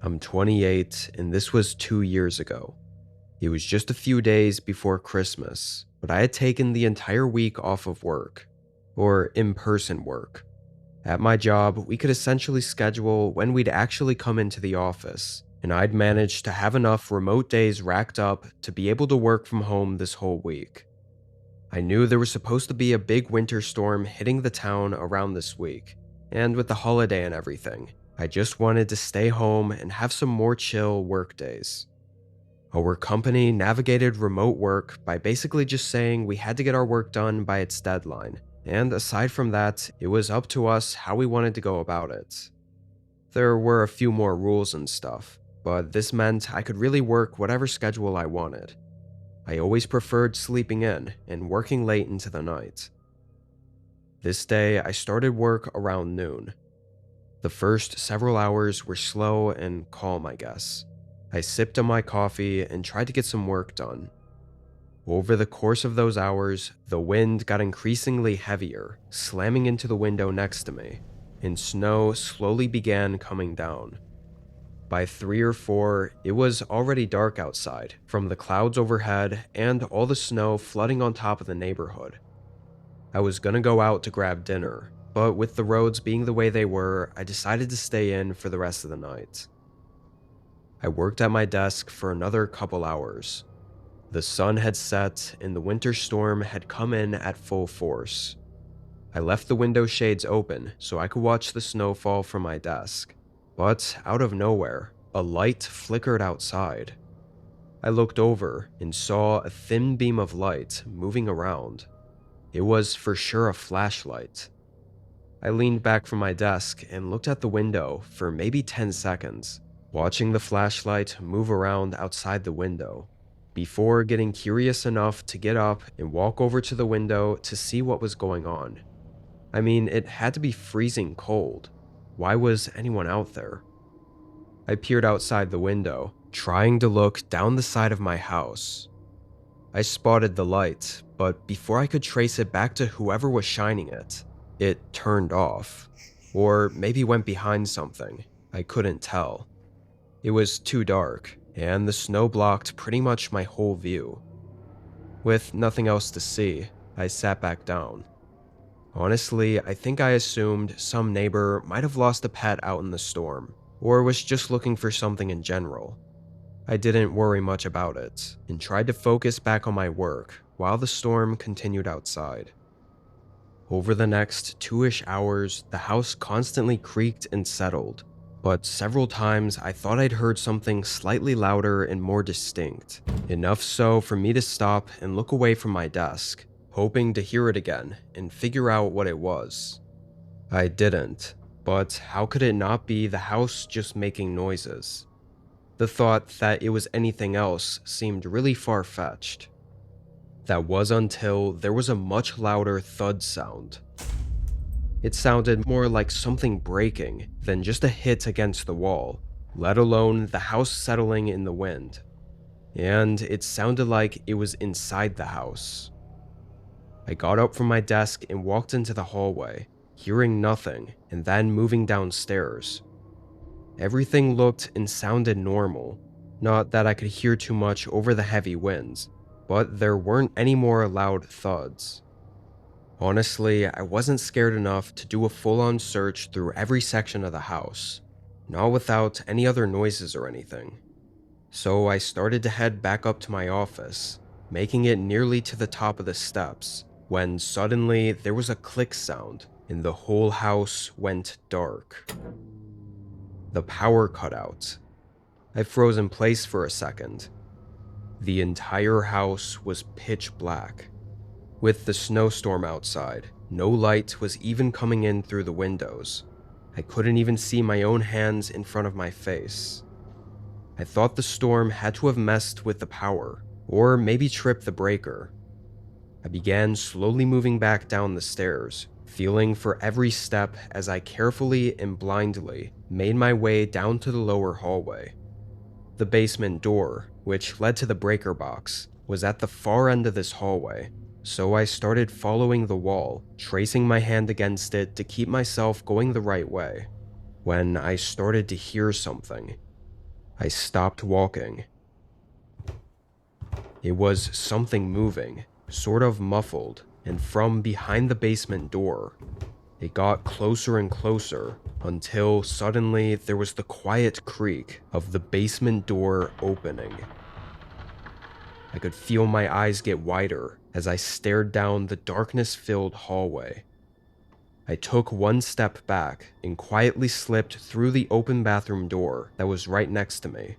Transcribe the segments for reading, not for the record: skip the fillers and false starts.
I'm 28, and this was 2 years ago. It was just a few days before Christmas, but I had taken the entire week off of work, or in-person work. At my job, we could essentially schedule when we'd actually come into the office, and I'd managed to have enough remote days racked up to be able to work from home this whole week. I knew there was supposed to be a big winter storm hitting the town around this week, and with the holiday and everything, I just wanted to stay home and have some more chill work days. Our company navigated remote work by basically just saying we had to get our work done by its deadline, and aside from that, it was up to us how we wanted to go about it. There were a few more rules and stuff, but this meant I could really work whatever schedule I wanted. I always preferred sleeping in and working late into the night. This day, I started work around noon. The first several hours were slow and calm, I guess. I sipped on my coffee and tried to get some work done. Over the course of those hours, the wind got increasingly heavier, slamming into the window next to me, and snow slowly began coming down. By 3 or 4, it was already dark outside from the clouds overhead and all the snow flooding on top of the neighborhood. I was gonna go out to grab dinner, but with the roads being the way they were, I decided to stay in for the rest of the night. I worked at my desk for another couple hours. The sun had set and the winter storm had come in at full force. I left the window shades open so I could watch the snow fall from my desk. But out of nowhere, a light flickered outside. I looked over and saw a thin beam of light moving around. It was for sure a flashlight. I leaned back from my desk and looked at the window for maybe 10 seconds, watching the flashlight move around outside the window, before getting curious enough to get up and walk over to the window to see what was going on. I mean, it had to be freezing cold. Why was anyone out there? I peered outside the window, trying to look down the side of my house. I spotted the light, but before I could trace it back to whoever was shining it, it turned off. Or maybe went behind something. I couldn't tell. It was too dark, and the snow blocked pretty much my whole view. With nothing else to see, I sat back down. Honestly, I think I assumed some neighbor might have lost a pet out in the storm, or was just looking for something in general. I didn't worry much about it, and tried to focus back on my work while the storm continued outside. Over the next 2-ish hours, the house constantly creaked and settled, but several times I thought I'd heard something slightly louder and more distinct, enough so for me to stop and look away from my desk, hoping to hear it again and figure out what it was. I didn't, but how could it not be the house just making noises? The thought that it was anything else seemed really far-fetched. That was until there was a much louder thud sound. It sounded more like something breaking than just a hit against the wall, let alone the house settling in the wind. And it sounded like it was inside the house. I got up from my desk and walked into the hallway, hearing nothing, and then moving downstairs. Everything looked and sounded normal, not that I could hear too much over the heavy winds, but there weren't any more loud thuds. Honestly, I wasn't scared enough to do a full-on search through every section of the house, not without any other noises or anything. So I started to head back up to my office, making it nearly to the top of the steps, when suddenly there was a click sound and the whole house went dark. The power cut out. I froze in place for a second. The entire house was pitch black. With the snowstorm outside, no light was even coming in through the windows. I couldn't even see my own hands in front of my face. I thought the storm had to have messed with the power, or maybe tripped the breaker. I began slowly moving back down the stairs, feeling for every step as I carefully and blindly made my way down to the lower hallway. The basement door, which led to the breaker box, was at the far end of this hallway, so I started following the wall, tracing my hand against it to keep myself going the right way, when I started to hear something. I stopped walking. It was something moving, sort of muffled, and from behind the basement door. It got closer and closer until suddenly there was the quiet creak of the basement door opening. I could feel my eyes get wider as I stared down the darkness-filled hallway. I took one step back and quietly slipped through the open bathroom door that was right next to me.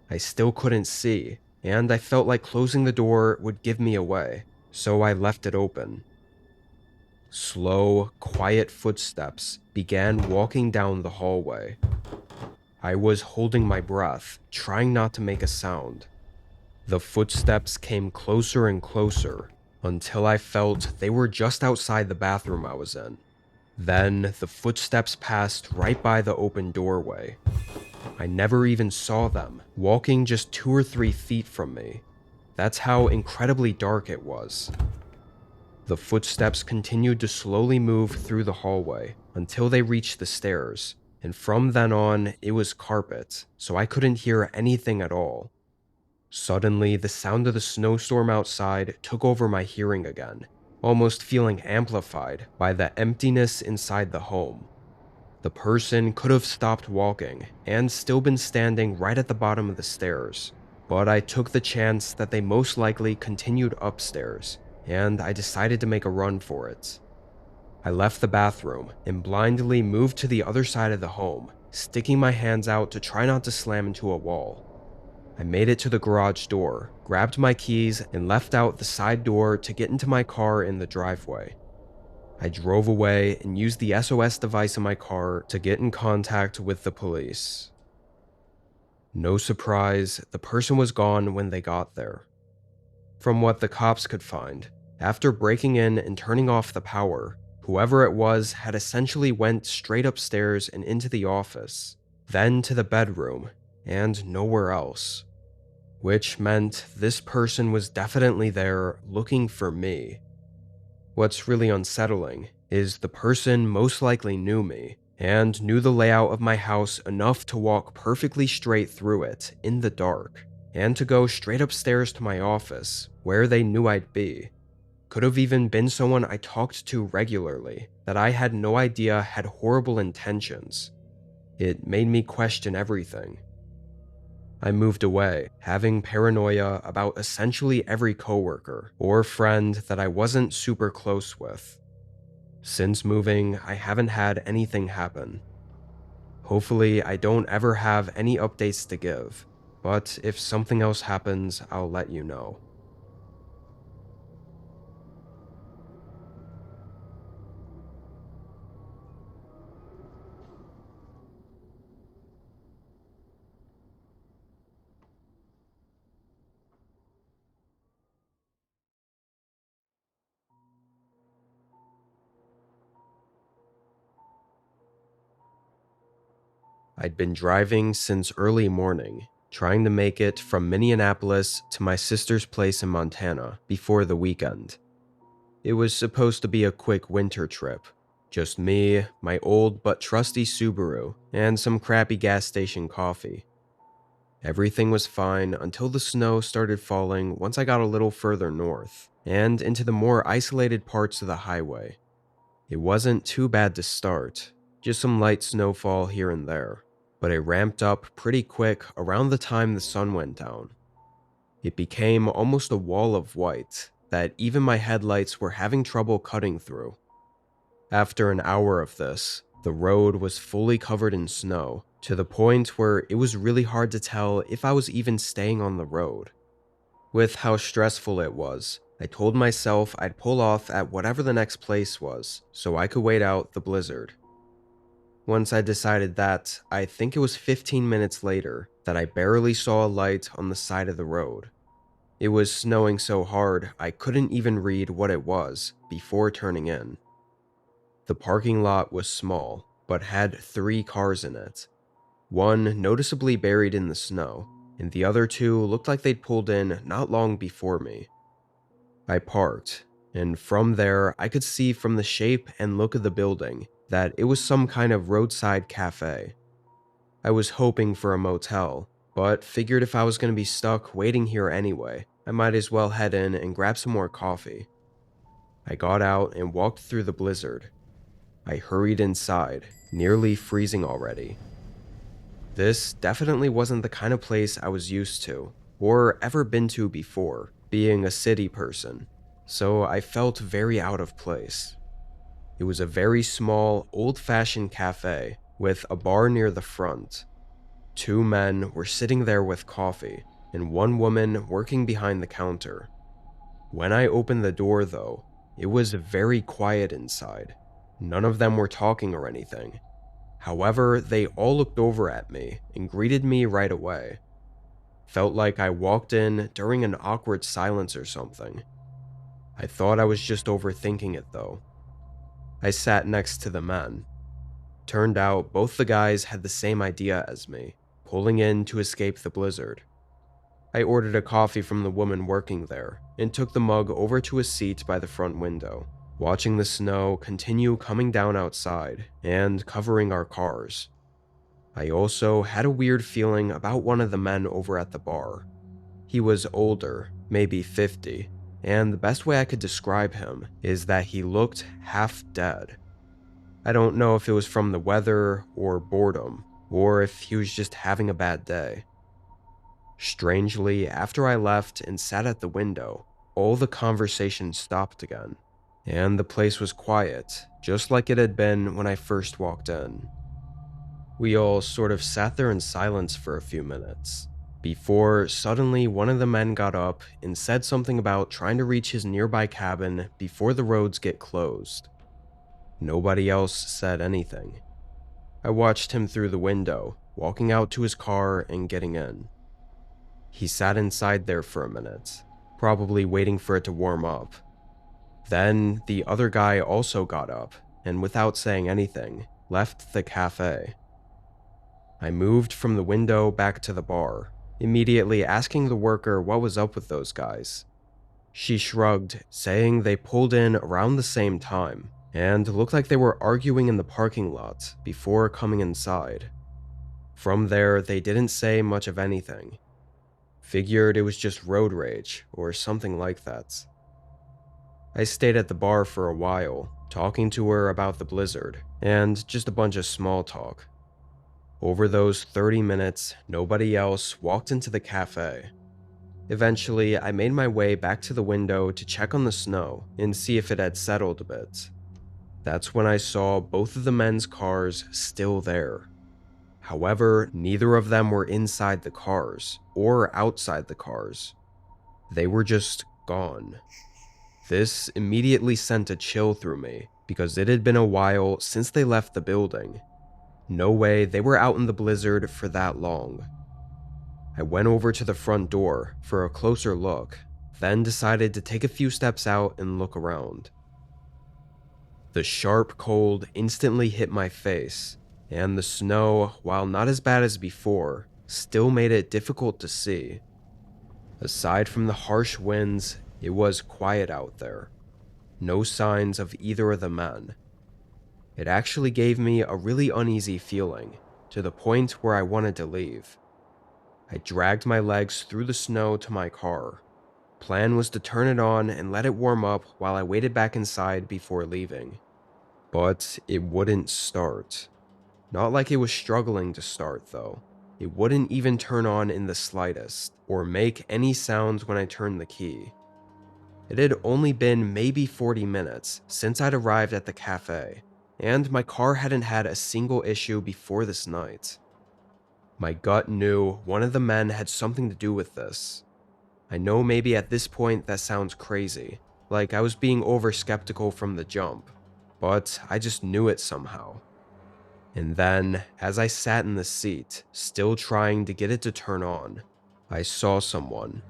I still couldn't see, and I felt like closing the door would give me away, so I left it open. Slow, quiet footsteps began walking down the hallway. I was holding my breath, trying not to make a sound. The footsteps came closer and closer until I felt they were just outside the bathroom I was in. Then the footsteps passed right by the open doorway. I never even saw them, walking just 2 or 3 feet from me. That's how incredibly dark it was. The footsteps continued to slowly move through the hallway until they reached the stairs, and from then on, it was carpet, so I couldn't hear anything at all. Suddenly, the sound of the snowstorm outside took over my hearing again, almost feeling amplified by the emptiness inside the home. The person could have stopped walking and still been standing right at the bottom of the stairs, but I took the chance that they most likely continued upstairs, and I decided to make a run for it. I left the bathroom and blindly moved to the other side of the home, sticking my hands out to try not to slam into a wall. I made it to the garage door, grabbed my keys, and left out the side door to get into my car in the driveway. I drove away and used the SOS device in my car to get in contact with the police. No surprise, the person was gone when they got there. From what the cops could find, after breaking in and turning off the power, whoever it was had essentially went straight upstairs and into the office, then to the bedroom, and nowhere else. Which meant this person was definitely there looking for me. What's really unsettling is the person most likely knew me and knew the layout of my house enough to walk perfectly straight through it in the dark and to go straight upstairs to my office where they knew I'd be. Could have even been someone I talked to regularly that I had no idea had horrible intentions. It made me question everything. I moved away, having paranoia about essentially every coworker or friend that I wasn't super close with. Since moving, I haven't had anything happen. Hopefully, I don't ever have any updates to give, but if something else happens, I'll let you know. I'd been driving since early morning, trying to make it from Minneapolis to my sister's place in Montana before the weekend. It was supposed to be a quick winter trip. Just me, my old but trusty Subaru, and some crappy gas station coffee. Everything was fine until the snow started falling once I got a little further north, and into the more isolated parts of the highway. It wasn't too bad to start, just some light snowfall here and there, but it ramped up pretty quick around the time the sun went down. It became almost a wall of white that even my headlights were having trouble cutting through. After an hour of this, the road was fully covered in snow, to the point where it was really hard to tell if I was even staying on the road. With how stressful it was, I told myself I'd pull off at whatever the next place was, so I could wait out the blizzard. Once I decided that, I think it was 15 minutes later that I barely saw a light on the side of the road. It was snowing so hard I couldn't even read what it was before turning in. The parking lot was small, but had 3 cars in it. One noticeably buried in the snow, and the other 2 looked like they'd pulled in not long before me. I parked, and from there I could see from the shape and look of the building that it was some kind of roadside cafe. I was hoping for a motel, but figured if I was going to be stuck waiting here anyway, I might as well head in and grab some more coffee. I got out and walked through the blizzard. I hurried inside, nearly freezing already. This definitely wasn't the kind of place I was used to, or ever been to before, being a city person, so I felt very out of place. It was a very small, old-fashioned cafe with a bar near the front. Two men were sitting there with coffee, and one woman working behind the counter. When I opened the door, though, it was very quiet inside. None of them were talking or anything. However, they all looked over at me and greeted me right away. Felt like I walked in during an awkward silence or something. I thought I was just overthinking it, though. I sat next to the men. Turned out both the guys had the same idea as me, pulling in to escape the blizzard. I ordered a coffee from the woman working there and took the mug over to a seat by the front window, watching the snow continue coming down outside and covering our cars. I also had a weird feeling about one of the men over at the bar. He was older, maybe 50, and the best way I could describe him is that he looked half dead. I don't know if it was from the weather or boredom, or if he was just having a bad day. Strangely, after I left and sat at the window, all the conversation stopped again, and the place was quiet, just like it had been when I first walked in. We all sort of sat there in silence for a few minutes, before suddenly one of the men got up and said something about trying to reach his nearby cabin before the roads get closed. Nobody else said anything. I watched him through the window, walking out to his car and getting in. He sat inside there for a minute, probably waiting for it to warm up. Then the other guy also got up, and without saying anything, left the cafe. I moved from the window back to the bar, immediately asking the worker what was up with those guys. She shrugged, saying they pulled in around the same time, and looked like they were arguing in the parking lot before coming inside. From there, they didn't say much of anything. Figured it was just road rage or something like that. I stayed at the bar for a while, talking to her about the blizzard, and just a bunch of small talk. Over those 30 minutes, nobody else walked into the cafe. Eventually, I made my way back to the window to check on the snow and see if it had settled a bit. That's when I saw both of the men's cars still there. However, neither of them were inside the cars or outside the cars. They were just gone. This immediately sent a chill through me because it had been a while since they left the building. No way they were out in the blizzard for that long. I went over to the front door for a closer look, then decided to take a few steps out and look around. The sharp cold instantly hit my face, and the snow, while not as bad as before, still made it difficult to see. Aside from the harsh winds, it was quiet out there. No signs of either of the men. It actually gave me a really uneasy feeling, to the point where I wanted to leave. I dragged my legs through the snow to my car. Plan was to turn it on and let it warm up while I waited back inside before leaving. But it wouldn't start. Not like it was struggling to start, though. It wouldn't even turn on in the slightest, or make any sounds when I turned the key. It had only been maybe 40 minutes since I'd arrived at the cafe, and my car hadn't had a single issue before this night. My gut knew one of the men had something to do with this. I know maybe at this point that sounds crazy, like I was being over-skeptical from the jump, but I just knew it somehow. And then, as I sat in the seat, still trying to get it to turn on, I saw someone.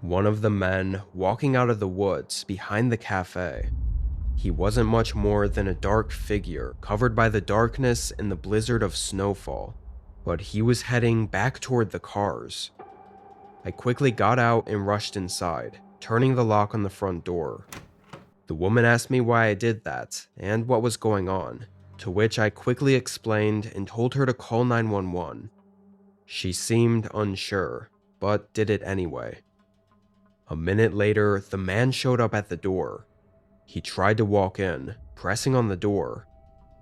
One of the men walking out of the woods behind the cafe. He wasn't much more than a dark figure covered by the darkness and the blizzard of snowfall, but he was heading back toward the cars. I quickly got out and rushed inside, turning the lock on the front door. The woman asked me why I did that and what was going on, to which I quickly explained and told her to call 911. She seemed unsure, but did it anyway. A minute later, the man showed up at the door. He tried to walk in, pressing on the door.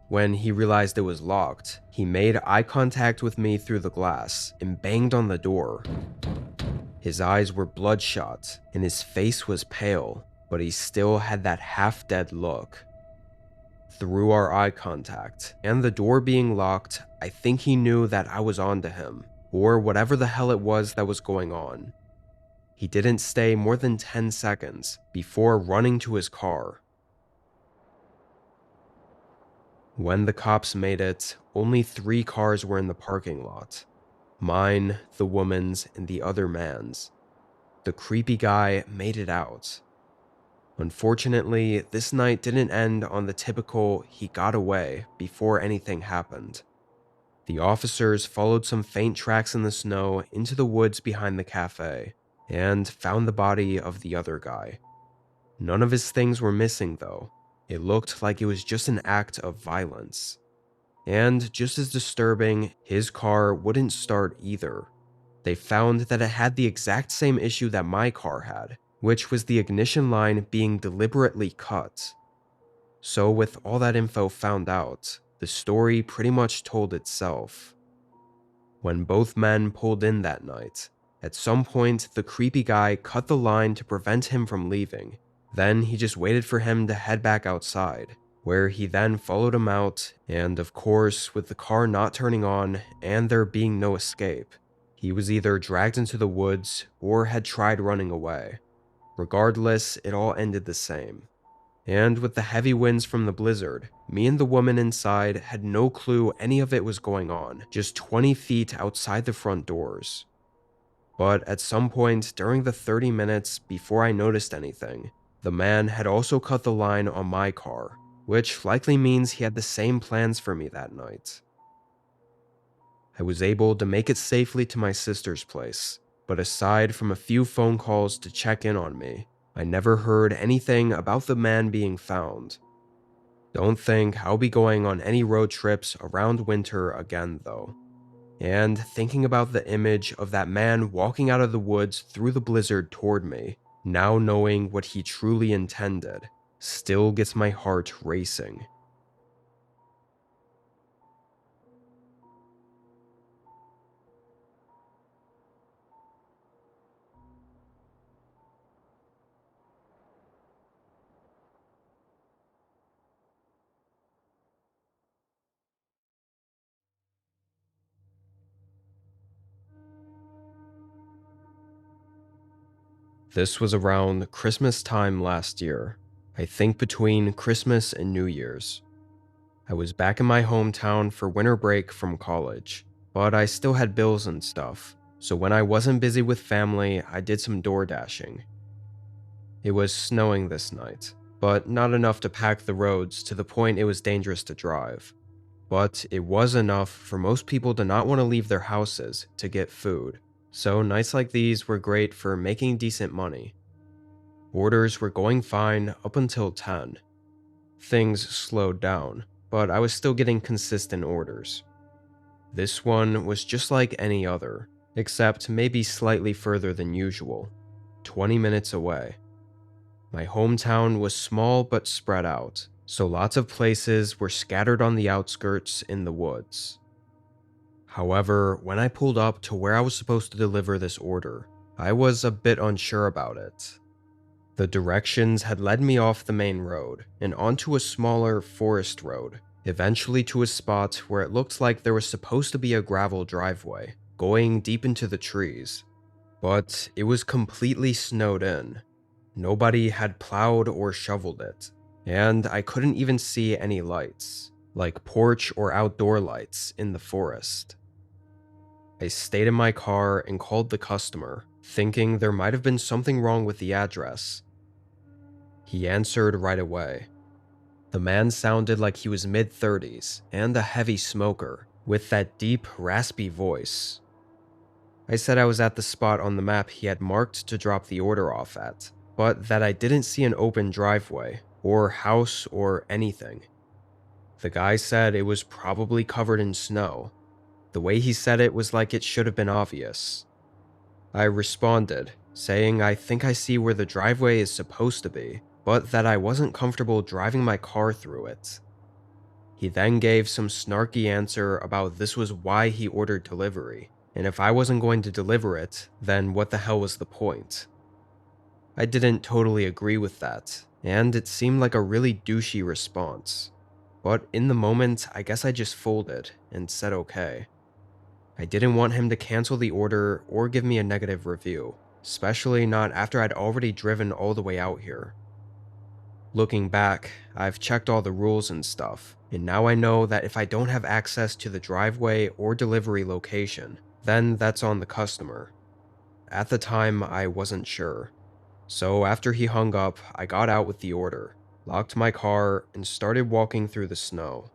When he realized it was locked, he made eye contact with me through the glass and banged on the door. His eyes were bloodshot and his face was pale, but he still had that half-dead look. Through our eye contact and the door being locked, I think he knew that I was onto him, or whatever the hell it was that was going on. He didn't stay more than 10 seconds before running to his car. When the cops made it, only 3 cars were in the parking lot. Mine, the woman's, and the other man's. The creepy guy made it out. Unfortunately, this night didn't end on the typical he got away before anything happened. The officers followed some faint tracks in the snow into the woods behind the cafe and found the body of the other guy. None of his things were missing though. It looked like it was just an act of violence. And just as disturbing, his car wouldn't start either. They found that it had the exact same issue that my car had, which was the ignition line being deliberately cut. So with all that info found out, the story pretty much told itself. When both men pulled in that night, at some point the creepy guy cut the line to prevent him from leaving. Then he just waited for him to head back outside, where he then followed him out, and of course, with the car not turning on and there being no escape, he was either dragged into the woods or had tried running away. Regardless, it all ended the same. And with the heavy winds from the blizzard, me and the woman inside had no clue any of it was going on, just 20 feet outside the front doors. But at some point during the 30 minutes before I noticed anything, the man had also cut the line on my car, which likely means he had the same plans for me that night. I was able to make it safely to my sister's place, but aside from a few phone calls to check in on me, I never heard anything about the man being found. Don't think I'll be going on any road trips around winter again though. And thinking about the image of that man walking out of the woods through the blizzard toward me, now knowing what he truly intended, still gets my heart racing. This was around Christmas time last year, I think between Christmas and New Year's. I was back in my hometown for winter break from college, but I still had bills and stuff, so when I wasn't busy with family, I did some door dashing. It was snowing this night, but not enough to pack the roads to the point it was dangerous to drive. But it was enough for most people to not want to leave their houses to get food, so nights like these were great for making decent money. Orders were going fine up until 10. Things slowed down, but I was still getting consistent orders. This one was just like any other, except maybe slightly further than usual, 20 minutes away. My hometown was small but spread out, so lots of places were scattered on the outskirts in the woods. However, when I pulled up to where I was supposed to deliver this order, I was a bit unsure about it. The directions had led me off the main road and onto a smaller forest road, eventually to a spot where it looked like there was supposed to be a gravel driveway, going deep into the trees. But it was completely snowed in. Nobody had plowed or shoveled it, and I couldn't even see any lights, like porch or outdoor lights, in the forest. I stayed in my car and called the customer, thinking there might have been something wrong with the address. He answered right away. The man sounded like he was mid-30s and a heavy smoker, with that deep, raspy voice. I said I was at the spot on the map he had marked to drop the order off at, but that I didn't see an open driveway, or house, or anything. The guy said it was probably covered in snow. The way he said it was like it should have been obvious. I responded, saying I think I see where the driveway is supposed to be, but that I wasn't comfortable driving my car through it. He then gave some snarky answer about this was why he ordered delivery, and if I wasn't going to deliver it, then what the hell was the point? I didn't totally agree with that, and it seemed like a really douchey response. But in the moment, I guess I just folded and said okay. I didn't want him to cancel the order or give me a negative review, especially not after I'd already driven all the way out here. Looking back, I've checked all the rules and stuff, and now I know that if I don't have access to the driveway or delivery location, then that's on the customer. At the time, I wasn't sure. So after he hung up, I got out with the order, locked my car, and started walking through the snow.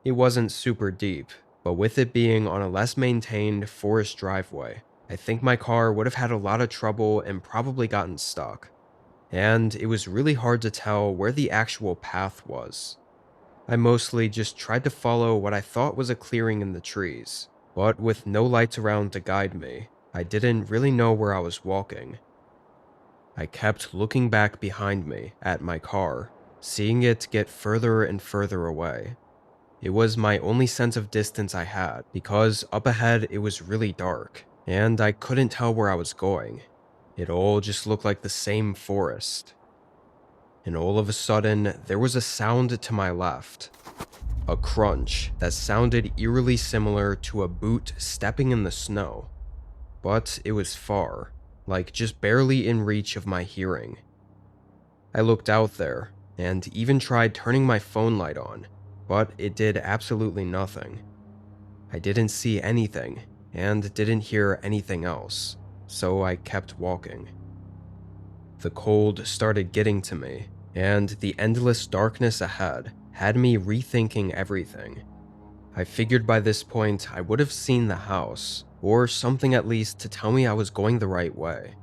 It wasn't super deep, but with it being on a less maintained forest driveway, I think my car would have had a lot of trouble and probably gotten stuck. And it was really hard to tell where the actual path was. I mostly just tried to follow what I thought was a clearing in the trees, but with no lights around to guide me, I didn't really know where I was walking. I kept looking back behind me at my car, seeing it get further and further away. It was my only sense of distance I had because up ahead it was really dark, and I couldn't tell where I was going. It all just looked like the same forest. And all of a sudden, there was a sound to my left. A crunch that sounded eerily similar to a boot stepping in the snow. But it was far, like just barely in reach of my hearing. I looked out there, and even tried turning my phone light on, but it did absolutely nothing. I didn't see anything, and didn't hear anything else, so I kept walking. The cold started getting to me, and the endless darkness ahead had me rethinking everything. I figured by this point I would have seen the house, or something at least to tell me I was going the right way.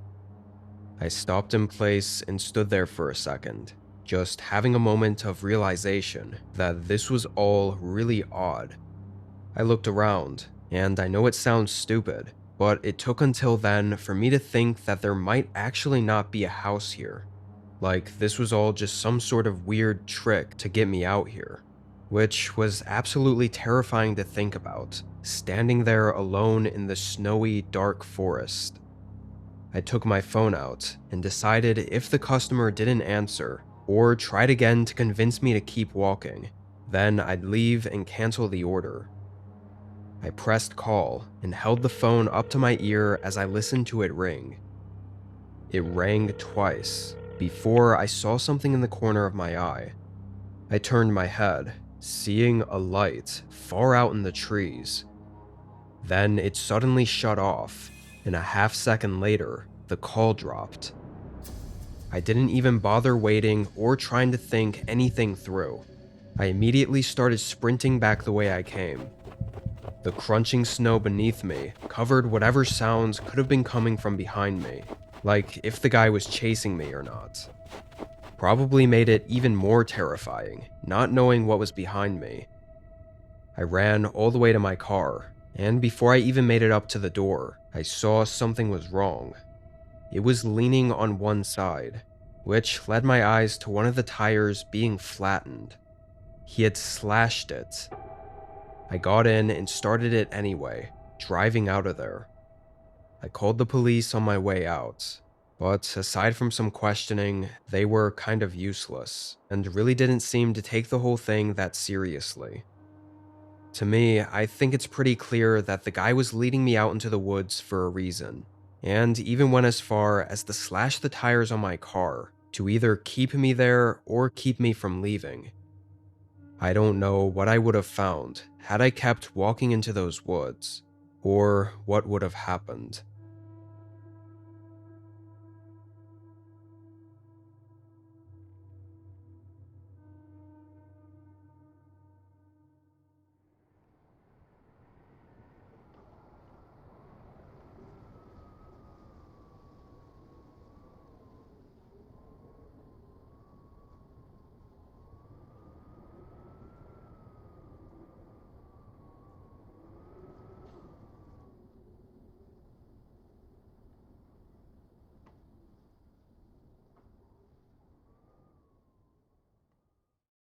I stopped in place and stood there for a second, just having a moment of realization that this was all really odd. I looked around, and I know it sounds stupid, but it took until then for me to think that there might actually not be a house here. Like this was all just some sort of weird trick to get me out here. Which was absolutely terrifying to think about, standing there alone in the snowy, dark forest. I took my phone out and decided if the customer didn't answer, or tried again to convince me to keep walking, then I'd leave and cancel the order. I pressed call and held the phone up to my ear as I listened to it ring. It rang twice before I saw something in the corner of my eye. I turned my head, seeing a light far out in the trees. Then it suddenly shut off, and a half second later, the call dropped. I didn't even bother waiting or trying to think anything through. I immediately started sprinting back the way I came. The crunching snow beneath me covered whatever sounds could have been coming from behind me, like if the guy was chasing me or not. Probably made it even more terrifying, not knowing what was behind me. I ran all the way to my car, and before I even made it up to the door, I saw something was wrong. It was leaning on one side, which led my eyes to one of the tires being flattened. He had slashed it. I got in and started it anyway, driving out of there. I called the police on my way out, but aside from some questioning, they were kind of useless, and really didn't seem to take the whole thing that seriously. To me, I think it's pretty clear that the guy was leading me out into the woods for a reason, and even went as far as to slash the tires on my car to either keep me there or keep me from leaving. I don't know what I would have found had I kept walking into those woods, or what would have happened.